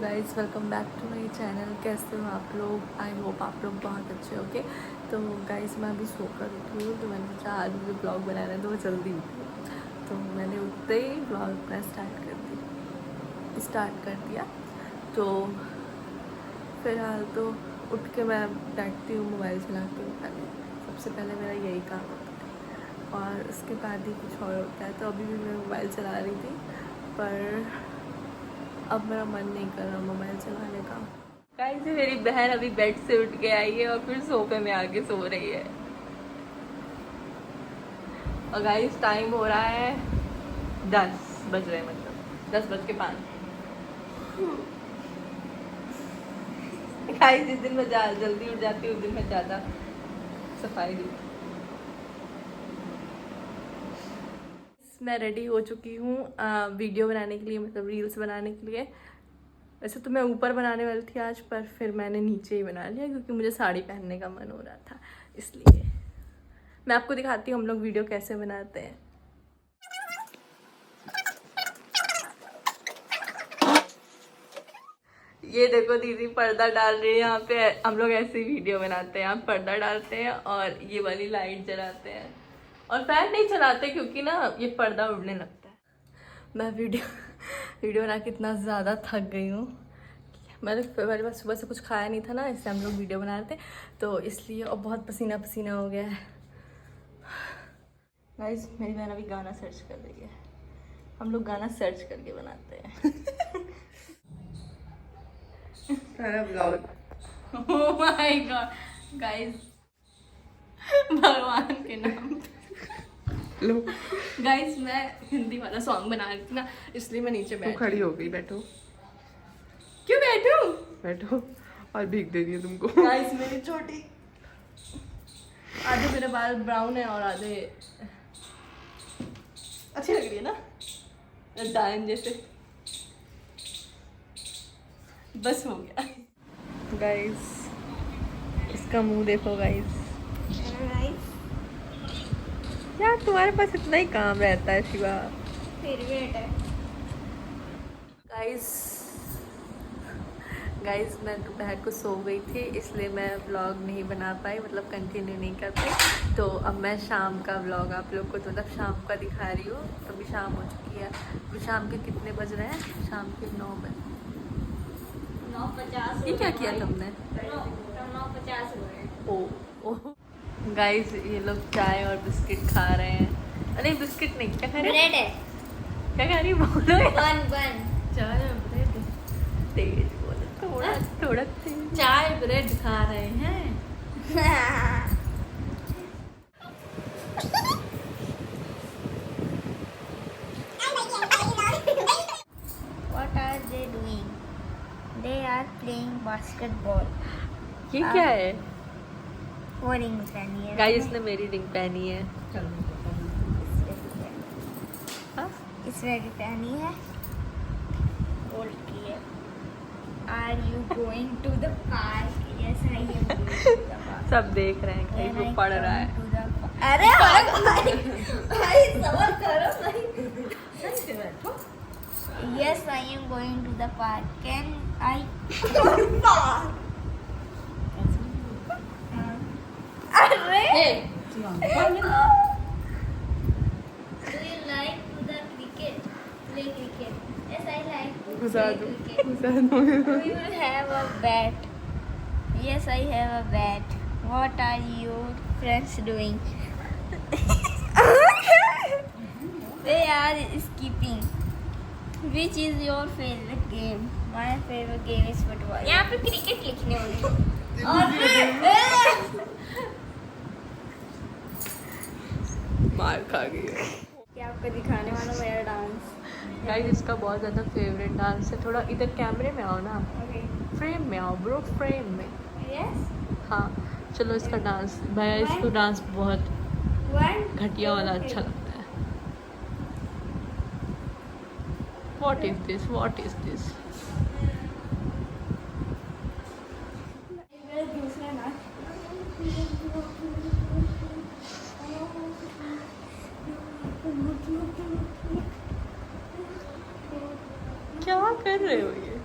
Guys welcome back to my channel. कैसे हो आप लोग? आई होप आप लोग बहुत अच्छे होंगे। तो गाइज़ मैं अभी सोकर उठी हूँ, तो मैंने सोचा आज मुझे ब्लॉग बनाना है, तो मैं जल्दी उठी हूँ। तो मैंने उठते ही ब्लॉग अपना स्टार्ट कर दिया। तो फ़िलहाल तो उठ के मैं बैठती हूँ, मोबाइल चलाती हूँ। पहले सबसे पहले मेरा यही काम होता है और उसके बाद ही कुछ और होता है। तो अभी भी मैं मोबाइल चला रही थी, पर अब मेरा मन नहीं कर रहा मोबाइल चलाने का। गाइस मेरी बहन अभी बेड से उठ के आई है और फिर सोफे में आके सो रही है। और गाइस टाइम हो रहा है 10 बज रहे हैं, मतलब 10:05। गाइस जिस दिन मैं जल्दी उठ जाती हूँ उस दिन मैं ज़्यादा सफाई दी। मैं रेडी हो चुकी हूँ वीडियो बनाने के लिए, मतलब रील्स बनाने के लिए। वैसे तो मैं ऊपर बनाने वाली थी आज, पर फिर मैंने नीचे ही बना लिया क्योंकि मुझे साड़ी पहनने का मन हो रहा था। इसलिए मैं आपको दिखाती हूँ हम लोग वीडियो कैसे बनाते हैं। ये देखो दीदी पर्दा डाल रही है। यहाँ पे हम लोग ऐसे ही वीडियो बनाते हैं, हम पर्दा डालते हैं और ये वाली लाइट जलाते हैं और फैन नहीं चलाते क्योंकि ना ये पर्दा उड़ने लगता है। मैं वीडियो बना के इतना ज़्यादा थक गई हूँ। मेरे पास सुबह से कुछ खाया नहीं था ना, इससे हम लोग वीडियो बना रहे थे, तो इसलिए। और बहुत पसीना पसीना हो गया है। गाइस मेरी बहन अभी गाना सर्च कर रही है। हम लोग गाना सर्च करके बनाते हैं। सारा blog. Oh my God guys, भगवान के नाम लो गाइस मैं हिंदी वाला सॉन्ग बना रही थी ना, इसलिए मैं नीचे तू बैठी। खड़ी हो गई, बैठो क्यों बैठूं? बैठो। और भीग दे रही है तुमको। गाइस मेरी छोटी, आधे मेरे बाल ब्राउन है और आधे अच्छी लग रही है ना, डायन जैसे। बस हो गया। गाइस इसका मुंह देखो गाइस। यार तुम्हारे पास इतना ही काम रहता है शिवा। फेवरेट है। गाइस मैं दोपहर को सो गई थी, इसलिए मैं व्लॉग नहीं बना पाई, मतलब कंटिन्यू नहीं कर पाई। तो अब मैं शाम का व्लॉग आप लोग को मतलब शाम का दिखा रही हूँ। तो अभी शाम हो चुकी है। अभी शाम के कितने बज रहे हैं? शाम के 9 बजे। 9:50। ये क्या किया तुमने? 9:50 हो रहे हैं। ओ गाइस ये लोग चाय और बिस्किट खा रहे हैं। अरे बिस्किट नहीं, क्या खा रहे हैं? ब्रेड है। क्या खा रही बोलो यार। बन चाय और ब्रेड। तेज बोलो, थोड़ा तेज। चाय ब्रेड खा रहे हैं। What are they doing? They are playing basketball. ये क्या है? वो रिंग पहनी है। गाइस ने मेरी रिंग पहनी है। हाँ? इस रेडी पहनी है। गोल्ड की है। Are you going to the park? Yes, I am going to the park. सब देख रहे हैं, कहीं वो पढ़ रहा है। अरे भाई सवाल करो भाई। Yes, I am going to the park. Can I? अरे Do you like to the cricket? Play cricket. Yes, I like to घुसा play दो, cricket. घुसा दो। We will have a bat. Yes, I have a bat. What are your friends doing? They are skipping. Which is your favorite game? My favorite game is football. यहाँ पे cricket लिखने वाली। मार खा गई है। क्या आपको दिखाने वाला मेरा डांस? गाइस इसका बहुत ज़्यादा फेवरेट डांस है। थोड़ा इधर कैमरे में आओ ना, Okay. फ्रेम में आओ ब्रो, फ्रेम में। Yes. हाँ चलो इसका डांस, भैया इसको डांस बहुत One. घटिया वाला two, अच्छा three. लगता है। What is this? What is this? दूसरा नाच। क्या कर रहे हो ये?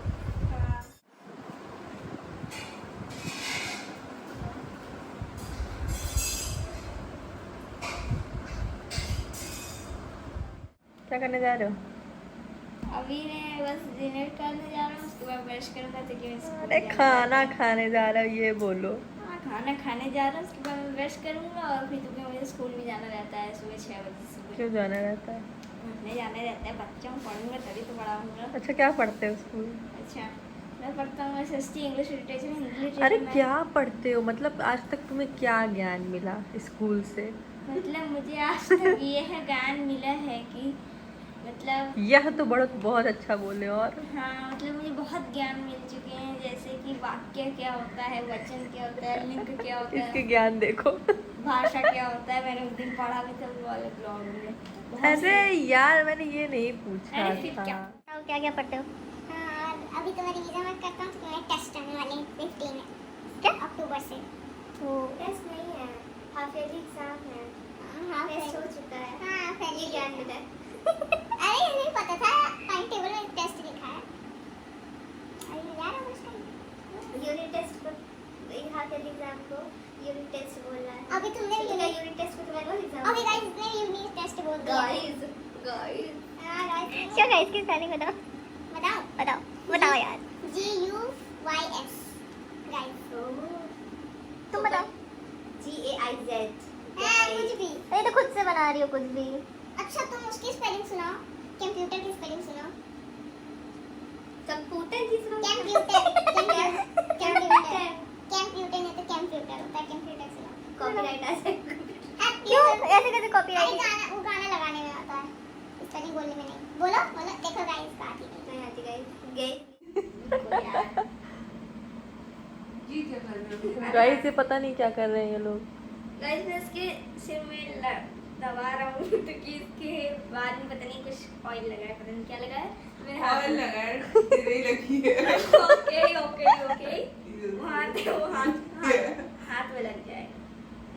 क्या करने जा रहे हो? अभी मैं बस डिनर करने जा रहा हूँ, उसके बाद ब्रश करूँगा तो कि मैं स्कूल अरे जाना खाना है। खाने जा रहा है ये बोलो। हाँ खाना खाने जा रहा हूँ, उसके बाद मैं ब्रश करूँगा और फिर क्योंकि मुझे स्कूल भी जाना रहता है सुबह 6 बजे सुबह। क्यों जाना रहता है? पढ़ने जाना रहता है, बच्चों को पढ़ूंगा तभी तो पढ़ाऊँगा। अच्छा क्या पढ़ते हो स्कूल? अच्छा मैं पढ़ता हूँ SST English literature Hindi literature. अरे क्या पढ़ते हो, मतलब आज तक तुम्हें क्या ज्ञान मिला स्कूल से? मतलब मुझे आज तक यह ज्ञान मिला है कि मतलब यह तो बहुत अच्छा बोले। और हाँ मतलब मुझे बहुत ज्ञान मिल चुके हैं, जैसे कि वाक्य क्या होता है, वचन क्या होता है, लिंग क्या होता इसके है, ज्ञान देखो। भाषा क्या होता है। मैंने उस दिन पढ़ा भी था वो वाले ब्लॉग में। बहुत अरे से- यार मैंने ये नहीं पूछा अरे फिर था। क्या क्या पढ़ते हो? अभी तो मैं रिवीजन वर्क करता हूँ, तो मेरे टेस्ट आने वाले हैं 15 में, क्या अक्टूबर से। तो टेस्ट नहीं है, हाफ ईयरली एग्जाम है। हाँ टेस्ट हो चुका है। हाँ पहले ये ज्ञान मिला है। अरे ये नहीं पता था, टाइम टेबल में टेस्ट लिखा है। अरे यार हम उसका यूनिट टेस्ट को हाफ ईयरली एग्जाम को यूनिट टेस्ट बोल रहा है। अभी तुमने यूनिट टेस्ट को तुम्हारे को एग्जाम। अभी गाइस ने यूनिट टेस्ट बोल दिया। गाइस हां गाइस क्या गाइस की स्पेलिंग बताओ बताओ यार। GUYS guys. तुम बताओ। GAIZ। कुछ भी। अरे तो खुद से बना रही हो कुछ भी। अच्छा तुम उसकी स्पेलिंग सुनाओ, कंप्यूटर की स्पेलिंग सुनाओ। कंप्यूटर की सुनाओ। कंप्यूटर नहीं तो कंप्यूटर होता है, कंप्यूटर सुनाओ। कॉपीराइट आ जाएगा। क्यों ऐसे कैसे अरे कॉपीराइट? गाना वो गाना लगाने में आता है, स्पेलिंग बोलने में नहीं। बोलो बोलो, देखो गाइस का आती नहीं आती गाइस। ये क्या कर रहे हो? गाइस ये पता नहीं क्या कर रहे हैं ये लोग। गाइस मैं इसके सिर में दबा रहा हूँ क्योंकि इसके बाद में पता नहीं कुछ ऑयल लगा है, पता नहीं क्या लगा है मेरे हाथ ऑयल में। लगा है, तेरे लगी है। ओके हाथ में लग जाए,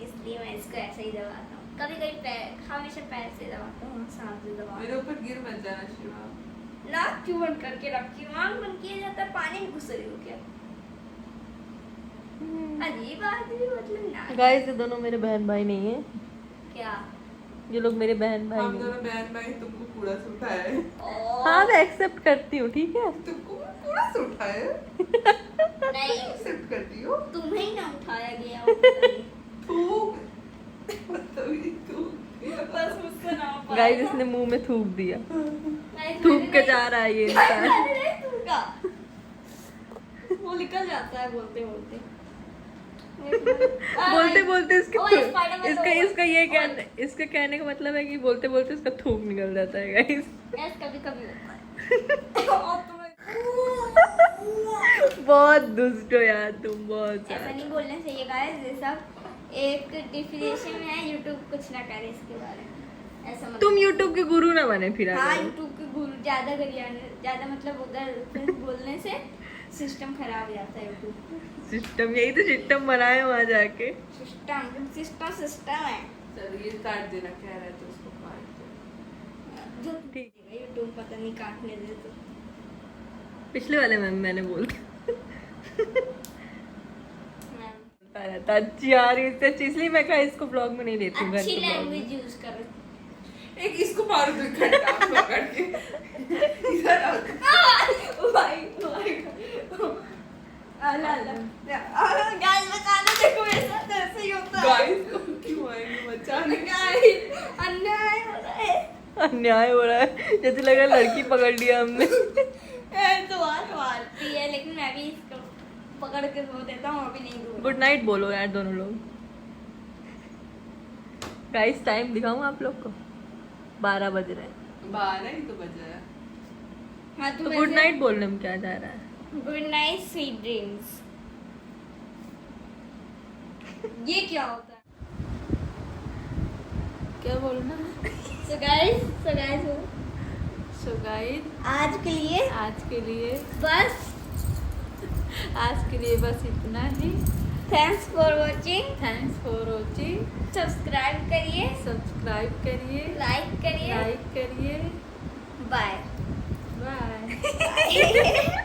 इसलिए मैं इसको ऐसे ही दबाता हूँ। कभी कभी पैर, हमेशा पैर से दबाता हूँ, हाथ से दबाता मेरे ऊपर गिर मत जाना शिवा। हूँ। नाक क्यों बंद करके रखी हूँ? आँख बंद किया जाता है, पानी में घुस रही हो क्या? अजीब आदमी, मतलब ना गाइस ये दोनों मेरे बहन भाई नहीं है, क्या? ये लोग मेरे बहन भाई हम नहीं दोनों हैं। बहन भाई तुमको कूड़ा से उठाया है। हाँ मैं एक्सेप्ट करती हूँ, ठीक है। तुमको कूड़ा से उठाया है? नहीं एक्सेप्ट करती हो? तुम्हें ही ना उठाया गया हो, पता नहीं। थूक। मतलब ये थूक। बस मुझसे ना हो पाएगा। गाइस इसने मुंह में थूक दिया, Guys, थूक मैंने के नहीं- जा रहा है ये इंसान। मैंने नहीं थूका। वो निकल जाता है बोलते बोलते। बोलते बोलते इसके ओए, Spider-Man इसका तो- इसका ये कहने इसका कहने का मतलब है कि बोलते बोलते इसका थूक निकल जाता है गाइस। यस कभी कभी होता है। और तुम्हें बहुत दुष्ट हो यार तुम, बहुत ऐसा ज्यादा। नहीं बोलना चाहिए गाइस, ये सब एक डिफिनेशन है, YouTube कुछ ना करे इसके बारे में, ऐसा मत। तुम YouTube के गुरु ना बने फिर हाँ आगे। YouTube के गुरु ज्यादा ज्यादा मतलब उधर बोलने से सिस्टम खराब हो जाता है। YouTube सिस्टम, यही तो सिस्टम बनाए वहाँ जाके। सिस्टम है चल ये काट देना, कह रहा है तो उसको काट दे। जो ठीक। YouTube पता नहीं काटने दे तो। पिछले वाले में मैंने बोल रहता अच्छी यार, इससे अच्छी, इसलिए मैं कहा इसको ब्लॉग में नहीं लेती हूँ। घर अच्छी के vlog में। लैंग्वेज यूज करो। एक इसको मारो तो घंटा पकड़ के इधर आओ। अल्लाह अल्लाह गाइस बताने देखो ऐसा ऐसे ही होता है। गाइस को क्यों आएंगे बचाने? गाइस अन्याय हो रहा है। अन्याय हो रहा है, जैसे लगा लड़की पकड़ लिया हमने। तो मारती है, लेकिन मैं भी इसको पकड़ के सो देता हूँ, अभी नहीं दूंगा। गुड नाइट बोलो यार दोनों लोग। गाइस टाइम दिखाऊं आप लोग को, 12 बज रहे हैं। 12 ही तो बजा है। हाँ तो गुड नाइट बोलने में क्या जा रहा है? Good night sweet dreams. ये क्या होता है? क्या बोलना? सो गाइस सो गाइस आज के लिए बस इतना ही। Thanks for watching. सब्सक्राइब करिए, लाइक करिए। बाय। बाय।